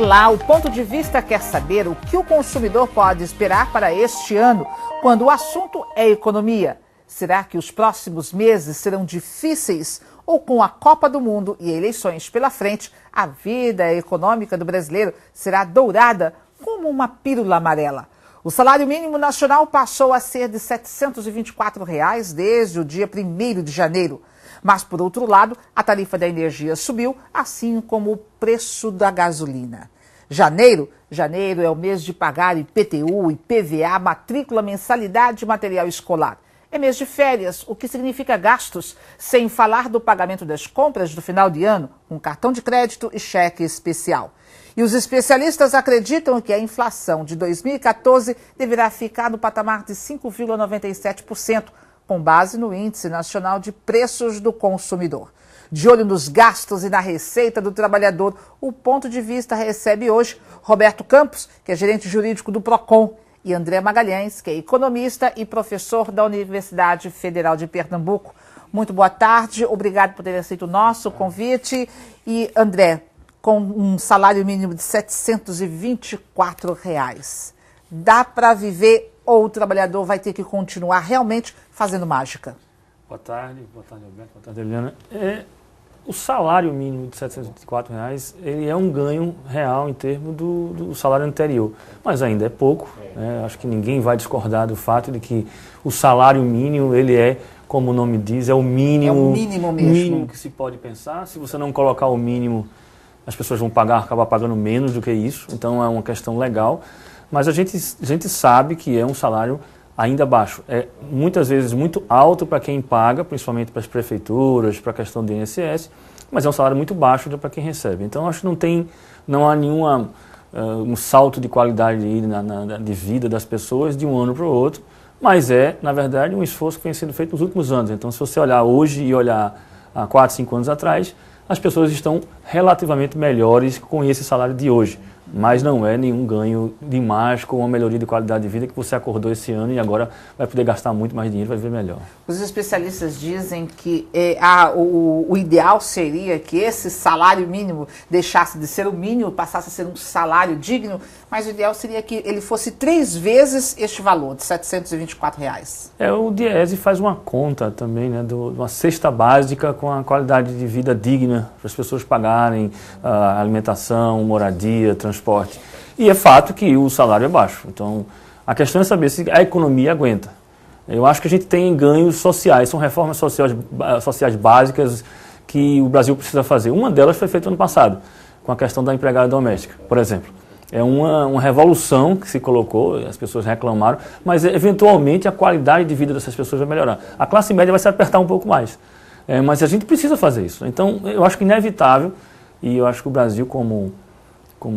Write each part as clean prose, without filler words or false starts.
Olá, o Ponto de Vista quer saber o que o consumidor pode esperar para este ano, quando o assunto é economia. Será que os próximos meses serão difíceis ou com a Copa do Mundo e eleições pela frente, a vida econômica do brasileiro será dourada como uma pílula amarela? O salário mínimo nacional passou a ser de R$ 724 desde o dia 1º de janeiro. Mas, por outro lado, a tarifa da energia subiu, assim como o preço da gasolina. Janeiro é o mês de pagar IPTU, IPVA, matrícula, mensalidade e material escolar. É mês de férias, o que significa gastos, sem falar do pagamento das compras do final de ano, com cartão de crédito e cheque especial. E os especialistas acreditam que a inflação de 2014 deverá ficar no patamar de 5,97%, com base no Índice Nacional de Preços do Consumidor. De olho nos gastos e na receita do trabalhador, o Ponto de Vista recebe hoje Roberto Campos, que é gerente jurídico do Procon, e André Magalhães, que é economista e professor da Universidade Federal de Pernambuco. Muito boa tarde, obrigado por ter aceito o nosso convite. E André, com um salário mínimo de R$ 724, dá para viver ou o trabalhador vai ter que continuar realmente fazendo mágica? Boa tarde, Alberto, boa tarde, Eliana. O salário mínimo de R$ 724, ele é um ganho real em termos do salário anterior, mas ainda é pouco. Acho que ninguém vai discordar do fato de que o salário mínimo, ele é, como o nome diz, é o mínimo, mínimo que se pode pensar. Se você não colocar o mínimo, as pessoas vão acabar pagando menos do que isso, então é uma questão legal. Mas a gente sabe que é um salário ainda baixo. É muitas vezes muito alto para quem paga, principalmente para as prefeituras, para a questão do INSS, mas é um salário muito baixo para quem recebe. Então acho que não há nenhuma um salto de qualidade de vida das pessoas de um ano para o outro, mas na verdade, um esforço que vem sendo feito nos últimos anos. Então, se você olhar hoje e olhar há 4, 5 anos atrás, as pessoas estão relativamente melhores com esse salário de hoje. Mas não é nenhum ganho de mágico ou uma melhoria de qualidade de vida que você acordou esse ano e agora vai poder gastar muito mais dinheiro, vai viver melhor. Os especialistas dizem que o ideal seria que esse salário mínimo deixasse de ser o mínimo, passasse a ser um salário digno, mas o ideal seria que ele fosse 3 vezes este valor, de R$ 724. O Diese faz uma conta também, de uma cesta básica com a qualidade de vida digna para as pessoas pagarem alimentação, moradia, transporte. E é fato que o salário é baixo. Então, a questão é saber se a economia aguenta. Eu acho que a gente tem ganhos sociais, são reformas sociais básicas que o Brasil precisa fazer. Uma delas foi feita ano passado, com a questão da empregada doméstica, por exemplo. É uma revolução que se colocou, as pessoas reclamaram, mas eventualmente a qualidade de vida dessas pessoas vai melhorar. A classe média vai se apertar um pouco mais, mas a gente precisa fazer isso. Então, eu acho que é inevitável, e eu acho que o Brasil, como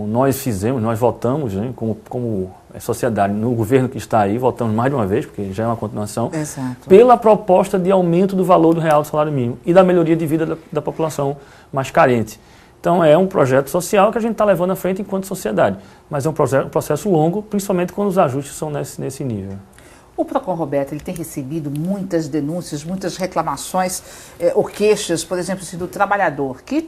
nós fizemos, nós votamos, como sociedade, no governo que está aí, votamos mais de uma vez, porque já é uma continuação, exato, pela proposta de aumento do valor do real do salário mínimo e da melhoria de vida da população mais carente. Então é um projeto social que a gente está levando à frente enquanto sociedade, mas é um processo longo, principalmente quando os ajustes são nesse nível. O Procon, Roberto, ele tem recebido muitas denúncias, muitas reclamações ou queixas, por exemplo, do trabalhador que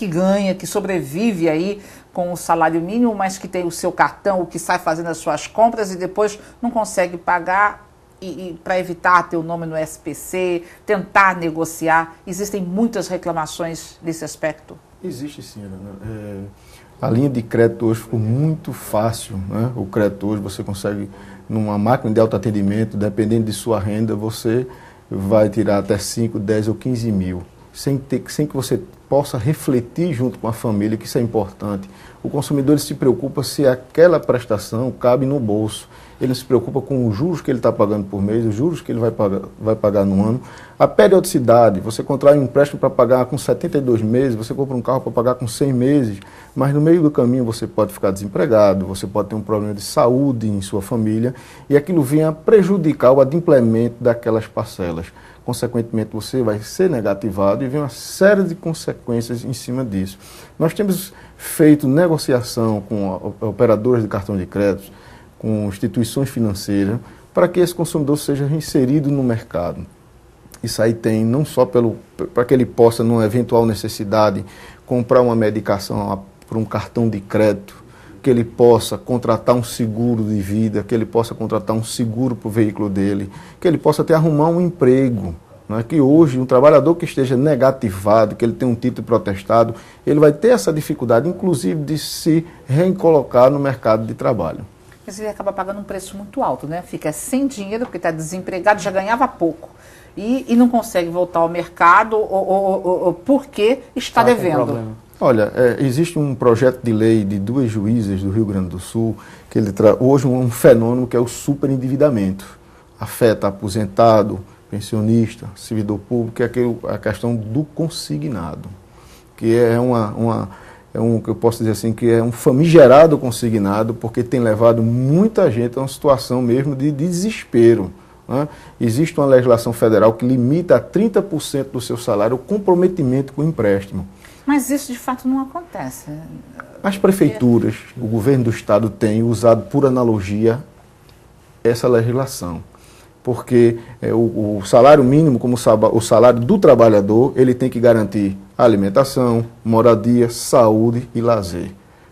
ganha, que sobrevive aí com o salário mínimo, mas que tem o seu cartão, o que sai fazendo as suas compras e depois não consegue pagar e para evitar ter o nome no SPC, tentar negociar. Existem muitas reclamações nesse aspecto? Existe sim, Ana. A linha de crédito hoje ficou muito fácil, né? O crédito hoje você consegue, numa máquina de autoatendimento, dependendo de sua renda, você vai tirar até 5, 10 ou 15 mil, sem que você possa refletir junto com a família, que isso é importante. O consumidor se preocupa se aquela prestação cabe no bolso. Ele não se preocupa com os juros que ele está pagando por mês, os juros que ele vai pagar no ano. A periodicidade, você contrai um empréstimo para pagar com 72 meses, você compra um carro para pagar com 100 meses, mas no meio do caminho você pode ficar desempregado, você pode ter um problema de saúde em sua família, e aquilo vem a prejudicar o adimplemento daquelas parcelas. Consequentemente, você vai ser negativado e vem uma série de consequências em cima disso. Nós temos feito negociação com operadores de cartão de crédito, com instituições financeiras, para que esse consumidor seja inserido no mercado. Isso aí tem não só para que ele possa, numa eventual necessidade, comprar uma medicação por um cartão de crédito, que ele possa contratar um seguro de vida, que ele possa contratar um seguro para o veículo dele, que ele possa até arrumar um emprego. Não é que hoje um trabalhador que esteja negativado, que ele tem um título protestado, ele vai ter essa dificuldade, inclusive, de se recolocar no mercado de trabalho. Mas ele acaba pagando um preço muito alto, né? Fica sem dinheiro porque está desempregado, já ganhava pouco. E não consegue voltar ao mercado porque está devendo. Olha, existe um projeto de lei de 2 juízes do Rio Grande do Sul, que ele traz hoje um fenômeno que é o superendividamento. Afeta aposentado, pensionista, servidor público, é a questão do consignado, que que eu posso dizer assim, que é um famigerado consignado, porque tem levado muita gente a uma situação mesmo de desespero. Né? Existe uma legislação federal que limita a 30% do seu salário o comprometimento com o empréstimo. Mas isso de fato não acontece. As prefeituras, o governo do estado tem usado por analogia essa legislação. Porque o salário mínimo, como o salário do trabalhador, ele tem que garantir alimentação, moradia, saúde e lazer.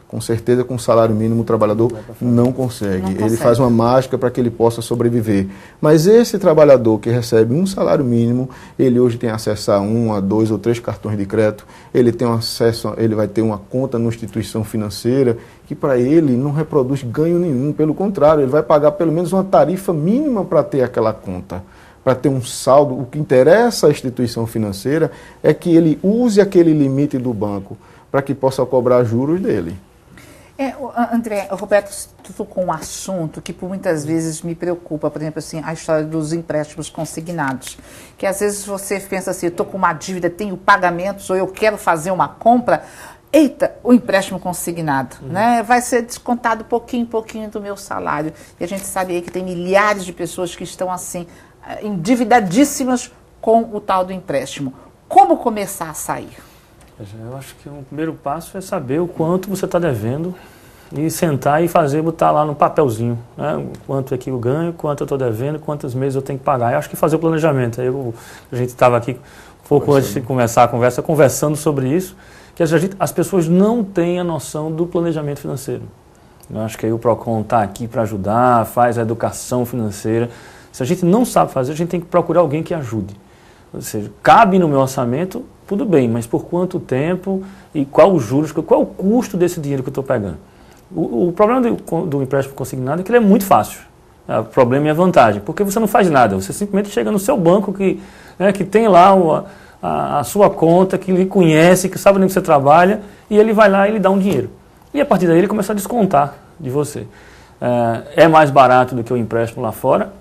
Com certeza, com o salário mínimo, o trabalhador não consegue. Ele faz uma mágica para que ele possa sobreviver. Mas esse trabalhador que recebe um salário mínimo, ele hoje tem acesso a 1, a 2 ou 3 cartões de crédito, ele tem acesso, ele vai ter uma conta numa instituição financeira, que para ele não reproduz ganho nenhum. Pelo contrário, ele vai pagar pelo menos uma tarifa mínima para ter aquela conta, para ter um saldo. O que interessa à instituição financeira é que ele use aquele limite do banco para que possa cobrar juros dele. André, o Roberto tocou um assunto que por muitas vezes me preocupa, por exemplo, assim, a história dos empréstimos consignados, que às vezes você pensa assim, eu estou com uma dívida, tenho pagamentos, ou eu quero fazer uma compra, eita, o empréstimo consignado, né? Vai ser descontado pouquinho em pouquinho do meu salário, e a gente sabe aí que tem milhares de pessoas que estão assim, endividadíssimas com o tal do empréstimo. Como começar a sair? Eu acho que o primeiro passo é saber o quanto você está devendo e sentar e botar lá no papelzinho, né? Quanto é que eu ganho, quanto eu estou devendo, quantos meses eu tenho que pagar. Eu acho que fazer o planejamento. A gente estava aqui um pouco antes de começar a conversa, conversando sobre isso, que as pessoas não têm a noção do planejamento financeiro. Eu acho que aí o PROCON está aqui para ajudar, faz a educação financeira. Se a gente não sabe fazer, a gente tem que procurar alguém que ajude. Ou seja, cabe no meu orçamento, tudo bem, mas por quanto tempo e qual os juros, qual o custo desse dinheiro que eu estou pegando? O problema do empréstimo consignado é que ele é muito fácil. O problema e a vantagem, porque você não faz nada, você simplesmente chega no seu banco que tem lá a sua conta, que lhe conhece, que sabe onde você trabalha, e ele vai lá e lhe dá um dinheiro. E a partir daí ele começa a descontar de você. É mais barato do que o empréstimo lá fora?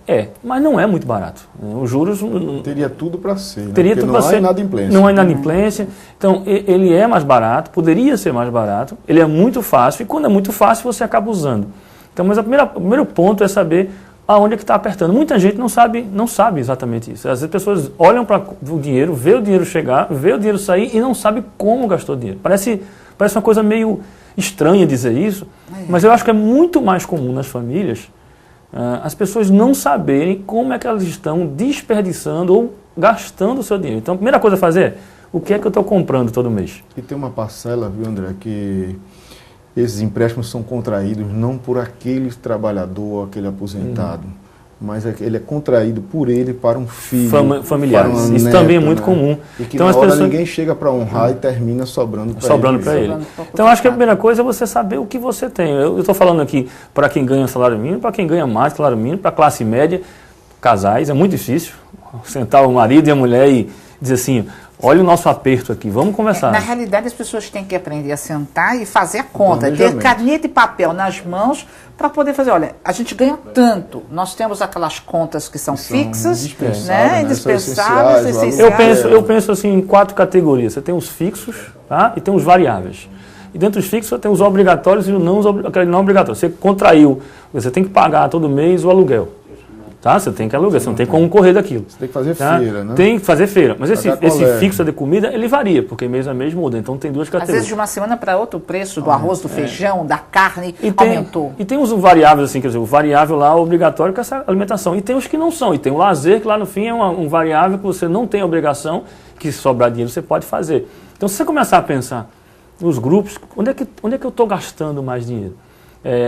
Mas não é muito barato. Os juros... Teria tudo para ser, né? Teria tudo não há inadimplência. Não há inadimplência. Então, ele é mais barato, poderia ser mais barato, ele é muito fácil, e quando é muito fácil, você acaba usando. Então, mas o primeiro ponto é saber aonde é que está apertando. Muita gente não sabe exatamente isso. Às vezes as pessoas olham para o dinheiro, vê o dinheiro chegar, vê o dinheiro sair e não sabe como gastou o dinheiro. Parece uma coisa meio estranha dizer isso, mas eu acho que é muito mais comum nas famílias as pessoas não saberem como é que elas estão desperdiçando ou gastando o seu dinheiro. Então, a primeira coisa a fazer é, o que é que eu estou comprando todo mês? E tem uma parcela, viu, André, que esses empréstimos são contraídos não por aquele trabalhador, aquele aposentado, mas ele é contraído por ele para um filho, familiares. Para uma isso neta, também é muito né? comum. E que então, na hora ninguém chega para honrar e termina sobrando para ele. Então, acho que a primeira coisa é você saber o que você tem. Eu estou falando aqui para quem ganha salário mínimo, para quem ganha mais salário mínimo, para a classe média, casais, é muito difícil sentar o marido e a mulher e dizer assim, olha o nosso aperto aqui, vamos conversar. Na realidade, as pessoas têm que aprender a sentar e fazer a conta, ter caneta e papel nas mãos para poder fazer, olha, a gente ganha tanto, nós temos aquelas contas que são fixas, indispensáveis, essenciais. Eu penso assim em 4 categorias, você tem os fixos, tá? E tem os variáveis. E dentro dos fixos você tem os obrigatórios e os não obrigatórios. Você contraiu, você tem que pagar todo mês o aluguel. Tá? Você tem que alugar, você não tem como correr daquilo. Você tem que fazer feira, né? Tem que fazer feira. Mas esse fixo de comida, ele varia, porque mês a mês muda. Então tem 2 categorias. Às vezes de uma semana para outra o preço do arroz, do feijão, da carne aumentou. E tem os variáveis, assim, quer dizer, o variável lá obrigatório que é essa alimentação. E tem os que não são. E tem o lazer, que lá no fim é um variável que você não tem obrigação, que se sobrar dinheiro você pode fazer. Então se você começar a pensar nos grupos, onde é que eu estou gastando mais dinheiro?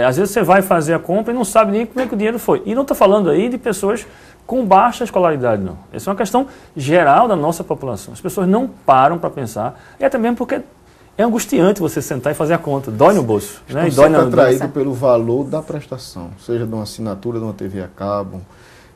Às vezes você vai fazer a compra e não sabe nem como é que o dinheiro foi. E não estou falando aí de pessoas com baixa escolaridade, não. Essa é uma questão geral da nossa população. As pessoas não param para pensar, e até mesmo porque é angustiante você sentar e fazer a conta, dói no bolso. Né? E dói na atraído pelo valor da prestação, seja de uma assinatura de uma TV a cabo,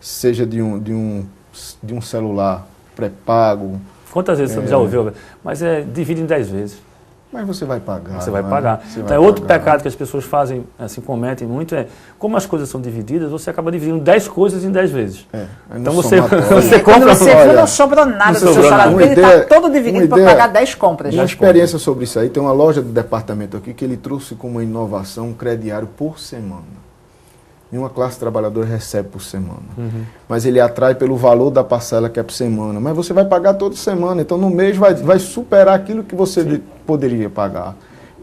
seja de um celular pré-pago. Quantas vezes você já ouviu? Mas divide em 10 vezes. Mas você vai pagar. Você vai pagar. Então, outro pecado que as pessoas fazem, assim, cometem muito como as coisas são divididas, você acaba dividindo 10 coisas em 10 vezes. Então você compra... Quando você viu, não sobrou nada do seu salário, porque ele está todo dividido para pagar 10 compras. Uma experiência sobre isso aí, tem uma loja do departamento aqui que ele trouxe como uma inovação um crediário por semana. E uma classe trabalhadora recebe por semana. Mas ele atrai pelo valor da parcela que é por semana. Mas você vai pagar toda semana, então no mês vai superar aquilo que você poderia pagar.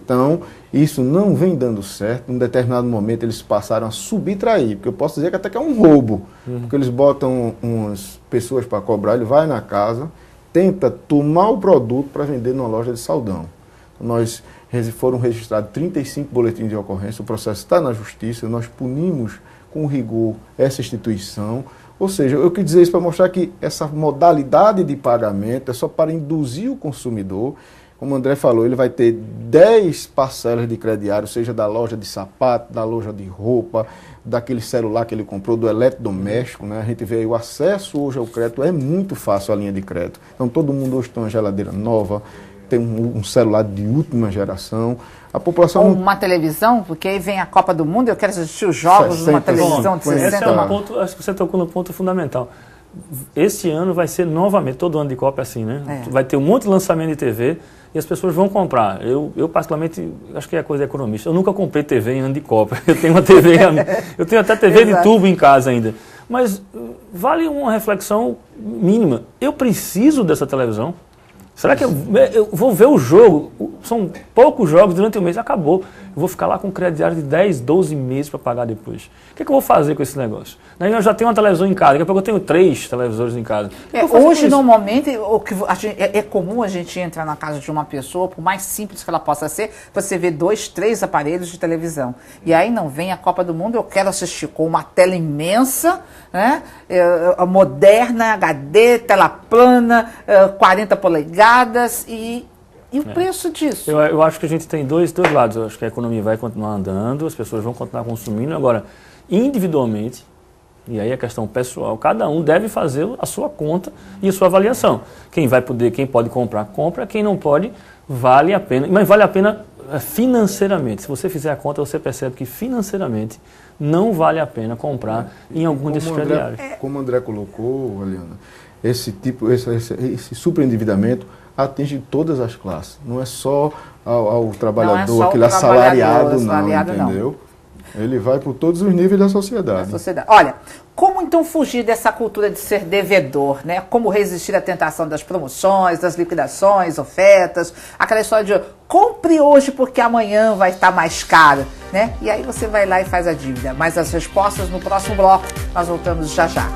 Então, isso não vem dando certo. Em um determinado momento eles passaram a subtrair, porque eu posso dizer que até que é um roubo. Porque eles botam umas pessoas para cobrar, ele vai na casa, tenta tomar o produto para vender numa loja de saldão. Então, foram registrados 35 boletins de ocorrência, o processo está na justiça, nós punimos com rigor essa instituição. Ou seja, eu quis dizer isso para mostrar que essa modalidade de pagamento é só para induzir o consumidor. Como o André falou, ele vai ter 10 parcelas de crediário, seja da loja de sapato, da loja de roupa, daquele celular que ele comprou, do eletrodoméstico, né? A gente vê aí, o acesso hoje ao crédito é muito fácil, a linha de crédito. Então todo mundo hoje tem uma geladeira nova, tem um celular de última geração. A população... Ou uma televisão, porque aí vem a Copa do Mundo, eu quero assistir os jogos numa televisão de 60. Esse é um ponto, acho que você tocou no ponto fundamental. Esse ano vai ser novamente, todo ano de Copa é assim, né? Vai ter um monte de lançamento de TV e as pessoas vão comprar. Eu particularmente, acho que é coisa economista. Eu nunca comprei TV em ano de Copa. Eu tenho uma TV, eu tenho até TV de tubo em casa ainda. Mas vale uma reflexão mínima. Eu preciso dessa televisão? Será que eu vou ver o jogo? São poucos jogos durante o mês, acabou. Eu vou ficar lá com um crediário de 10, 12 meses para pagar depois. O que eu vou fazer com esse negócio? Eu já tenho uma televisão em casa, daqui a pouco eu tenho 3 televisores em casa. Hoje, normalmente, é comum a gente entrar na casa de uma pessoa, por mais simples que ela possa ser, você vê 2, 3 aparelhos de televisão. E aí não vem a Copa do Mundo, eu quero assistir com uma tela imensa, né? Moderna, HD, tela plana, 40 polegadas e o preço disso? Eu acho que a gente tem dois lados. Eu acho que a economia vai continuar andando, as pessoas vão continuar consumindo. Agora, individualmente, e aí a questão pessoal, cada um deve fazer a sua conta e a sua avaliação. Quem pode comprar, compra. Quem não pode, vale a pena. Mas vale a pena financeiramente. Se você fizer a conta, você percebe que financeiramente não vale a pena comprar em algum desses crediários. Como o André colocou, Eliana, esse superendividamento atinge todas as classes. Não é só ao trabalhador, aquele assalariado, não, entendeu? Ele vai por todos os níveis da sociedade. Olha, como então fugir dessa cultura de ser devedor, né? Como resistir à tentação das promoções, das liquidações, ofertas, aquela história de compre hoje porque amanhã vai estar mais caro, né? E aí você vai lá e faz a dívida. Mas as respostas no próximo bloco, nós voltamos já já.